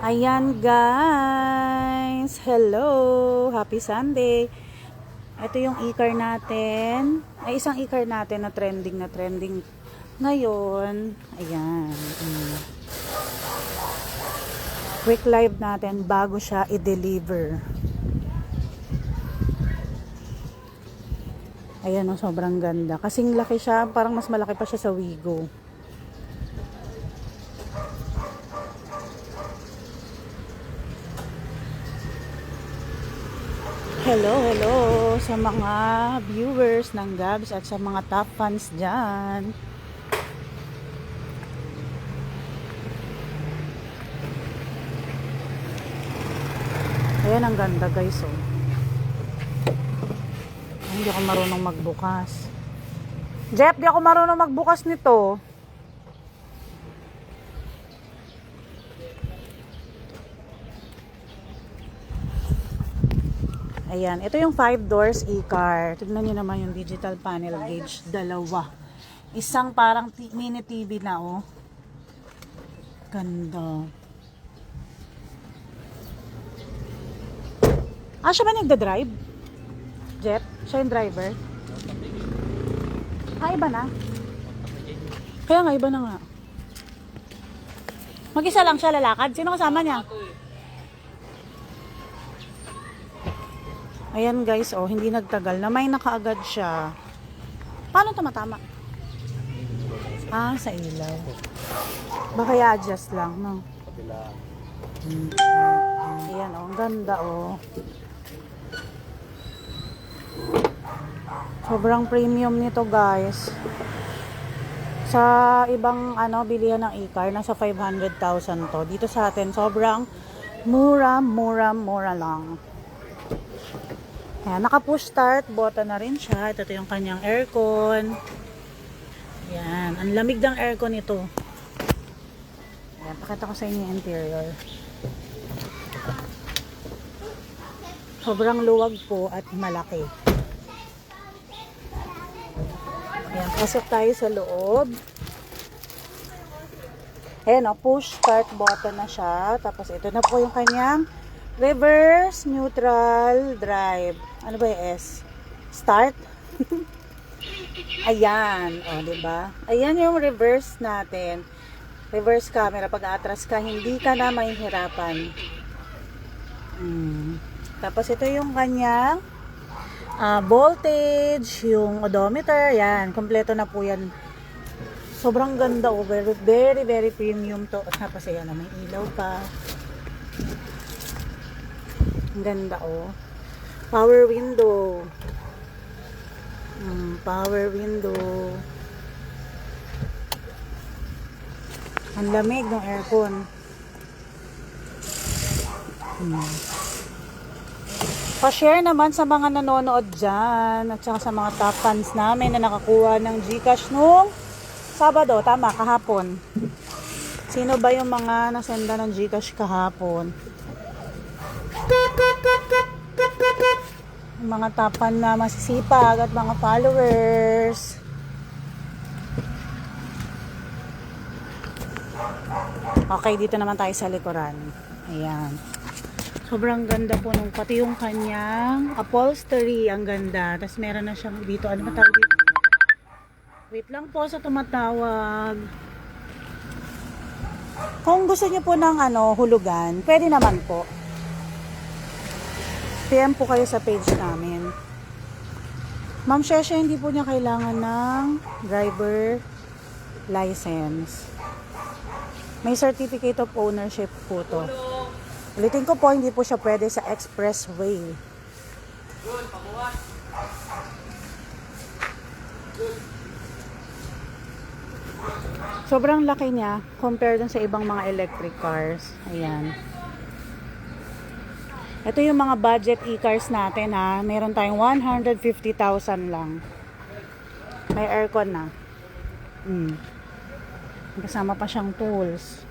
Ayan guys, hello, happy Sunday. Ito yung e-car natin, ay isang e-car natin na trending ngayon. Ayan, quick live natin bago siya i-deliver. Ayan, oh, sobrang ganda, kasing laki siya, parang mas malaki pa siya sa Wigo. Hello sa mga viewers ng Gabs at sa mga top fans dyan. Ayan, ang ganda guys, oh. Ay, hindi ako marunong magbukas. Jeff, di ako marunong magbukas nito. Ayan, ito yung 5 doors e-car. Tignan nyo naman yung digital panel gauge, dalawa. Isang parang mini TV na, oh. Ganda. Ah, siya ba nagda-drive? Jeff, siya yung driver? Ah, iba na. Kaya nga, iba na nga. Mag-isa lang siya lalakad? Sino kasama niya? Ayan guys, oh, hindi nagtagal na may nakaagad siya. Paano ito matama? Ah, sa ilaw. Baka i-adjust lang, no? Ayan, oh, ang ganda, oh. Sobrang premium nito, guys. Sa ibang, bilihan ng e-car, nasa 500,000 to. Dito sa atin, sobrang mura lang. Ayan, naka-push start button na rin siya. Ito yung kanyang aircon. Ayan, ang lamig ng aircon ito. Ayan, pakita ko sa inyo yung interior. Sobrang luwag po at malaki. Ayan, pasok tayo sa loob. Ayan, push start button na siya. Tapos ito na po yung kanyang reverse, neutral, drive. Ano ba yung S? Start? Ayan. O, diba? Ayan yung reverse natin. Reverse camera. Pag atras ka, hindi ka na mahihirapan. Tapos ito yung kanyang voltage, yung odometer. Yan. Kompleto na po yan. Sobrang ganda. Oh. Very premium to. Tapos ayan, may ilaw pa. Ang ganda, oh. Power window. Power window. Ang lamig ng aircon. Pa-share naman sa mga nanonood dyan at saka sa mga top fans namin na nakakuha ng GCash nung Sabado. Tama, kahapon. Sino ba yung mga nasenda ng GCash kahapon? Mga tapan na masisipag at mga followers. Okay, dito naman tayo sa likuran. Ayan. Sobrang ganda po nung pati yung kanyang upholstery. Ang ganda. Tapos meron na siyang dito. Ano ba tawag dito? Wait lang po sa tumatawag. Kung gusto niyo po ng hulugan, pwede naman po. PM po kayo sa page namin. Ma'am Shesha, hindi po niya kailangan ng driver license. May certificate of ownership po to. Ulitin ko po, hindi po siya pwede sa expressway. Sobrang laki niya compared dun sa ibang mga electric cars. Ayan. Ito yung mga budget e-cars natin, ha. Meron tayong 150,000 lang. May aircon na. Kasama pa siyang tools.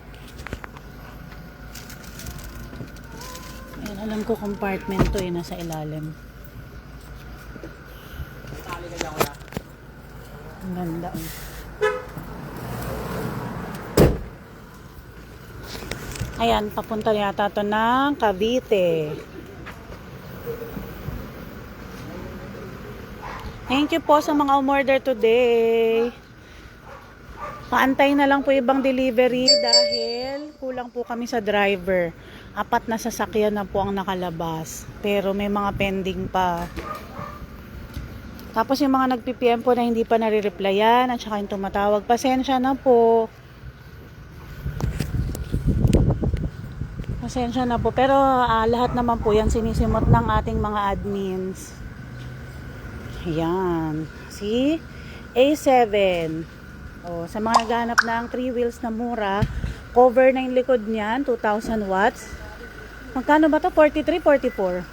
Ayan, alam ko compartment to eh, nasa ilalim. Ang ganda, oh. Ayan, papunta yata to ng Cavite. Thank you po sa mga umorder today. Paantay na lang po ibang delivery dahil kulang po kami sa driver. 4 na sasakyan na po ang nakalabas. Pero may mga pending pa. Tapos yung mga nag-PPM po na hindi pa nare-replyan at saka yung tumatawag, pasensya na po. Pasensya na po. Pero lahat naman po yan sinisimot ng ating mga admins. Ayan. See? A7. O, sa mga naghahanap ng 3 wheels na mura, cover na yung likod niyan, 2,000 watts. Magkano ba to? 43, 44.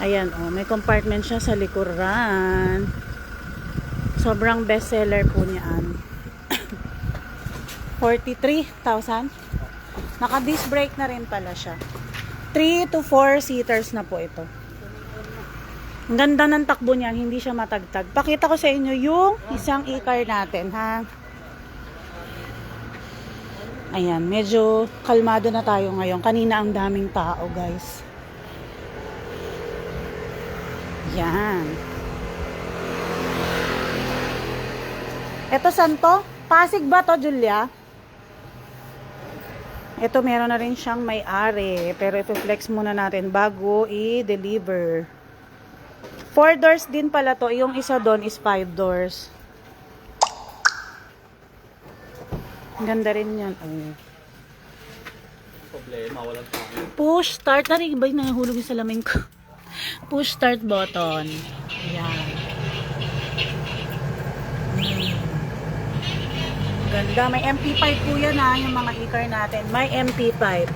Ayan, oh, may compartment siya sa likuran. Sobrang best seller po niyan. 43,000. Naka-disc brake na rin pala siya. 3 to 4 seaters na po ito. Ang ganda ng takbo niyan, hindi siya matagtag. Pakita ko sa inyo yung isang e-car natin, ha? Ayan, medyo kalmado na tayo ngayon. Kanina ang daming tao, guys. Yan. Ito saan to? Pasig ba to, Julia? Ito meron na rin siyang may-ari. Pero i-flex muna natin bago i-deliver. 4 doors din pala to. Yung isa doon is 5 doors. Ganda rin yan. Problema, walang tayo. Push start. Tari, ba yung nahulog yung salamin ko? Push start button. Ayan. Ganda. May MP5 po yan ha. Yung mga e-car natin. May MP5.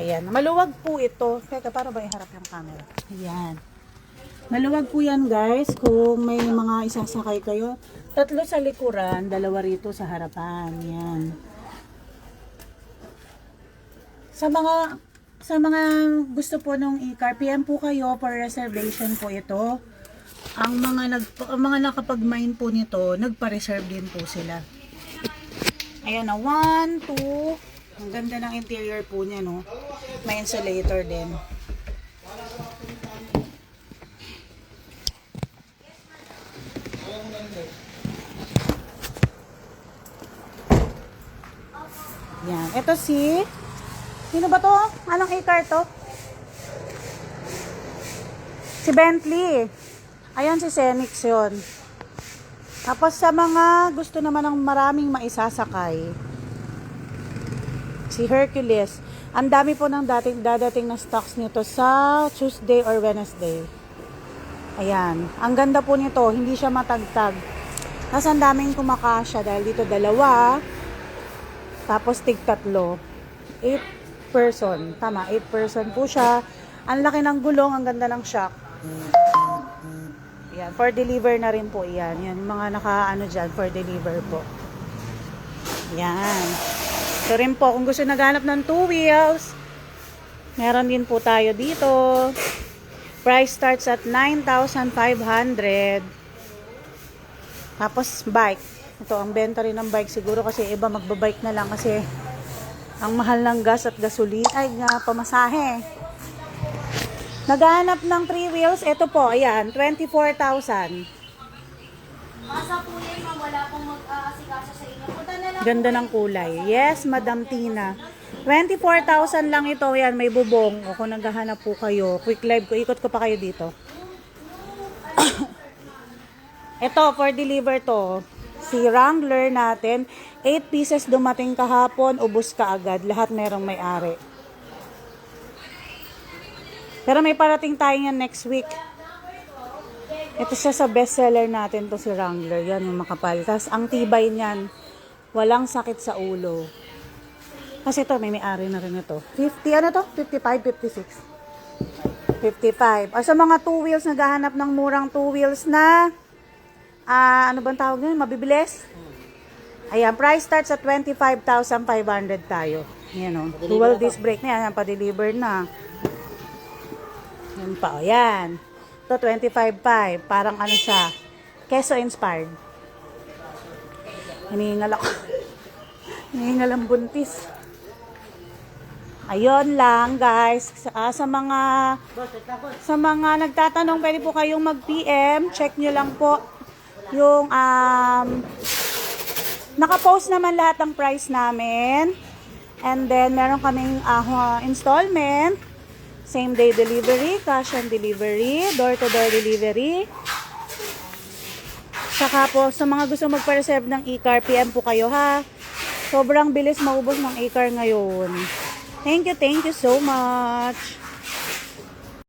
Ayan. Maluwag po ito. Teka, para ba iharap yung camera? Ayan. Maluwag po yan, guys. Kung may mga isasakay kayo. 3 sa likuran, 2 rito sa harapan. Yan. Sa mga gusto po nung e-car, PM po kayo for reservation po ito. Ang mga nakapag-mine po nito, nagpa-reserve din po sila. Ayan na, 1, 2. Ang ganda ng interior po niya, no? May insulator din. Yan. Ito si... Sino ba to? Anong e-car to? Si Bentley. Ayan si Xenix yun. Tapos sa mga gusto naman ng maraming maisasakay, si Hercules. Ang dami po ng dadating na stocks nito sa Tuesday or Wednesday. Ayan. Ang ganda po nito. Hindi siya matagtag. Tapos ang daming kumakasya dahil dito 2. Tapos tig 3. 8 person. Tama, 8 person po siya. Ang laki ng gulong. Ang ganda ng shock. Ayan. For deliver na rin po yan. Yan. Mga naka-ano dyan. For deliver po. Ayan. Ito rin po, kung gusto naghanap ng 2 wheels, meron din po tayo dito. Price starts at 9,500. Tapos bike. Ito, ang benta rin ng bike siguro kasi iba magbabike na lang kasi ang mahal ng gas at gasolina. Ay, pamasahe. Naghanap ng 3 wheels. Ito po, ayan, 24,000. Masa po yan, ma'am. Wala pong mag-aasikaso sa inyo. Punta na lang. Ganda ng kulay. Yes, Madam Tina. 24,000 lang ito. Yan, may bubong. O kung naghahanap po kayo, quick live ko. Ikot ko pa kayo dito. Ito, for deliver to. Si Wrangler natin. 8 pieces dumating kahapon. Ubus ka agad. Lahat merong may-ari. Pero may parating tayo yan next week. Ito siya sa bestseller natin to si Wrangler. Yan yung makapal. Tapos ang tibay niyan. Walang sakit sa ulo. Kasi ito, may-ari na rin ito. 50, ano to? 55, 56. 55. O sa mga 2 wheels, naghahanap ng murang 2 wheels na, ano bang tawag nyo? Mabibilis? Ayan, price starts at 25,500 tayo. Yan o. Dual disc brake na yan. Pa-deliver na. Yan pa, o yan. Ito, 25.5. Parang ano siya, keso inspired. Hinihingal ako. Hinihingal ang buntis. Ayun lang, guys. Sa mga nagtatanong, pwede po kayong mag-PM. Check nyo lang po yung naka-post naman lahat ng price namin. And then, meron kaming installment. Same day delivery, cash on delivery, door-to-door delivery. Saka po, sa mga gusto magpa-reserve ng e-car, PM po kayo ha. Sobrang bilis maubos ng e-car ngayon. Thank you so much.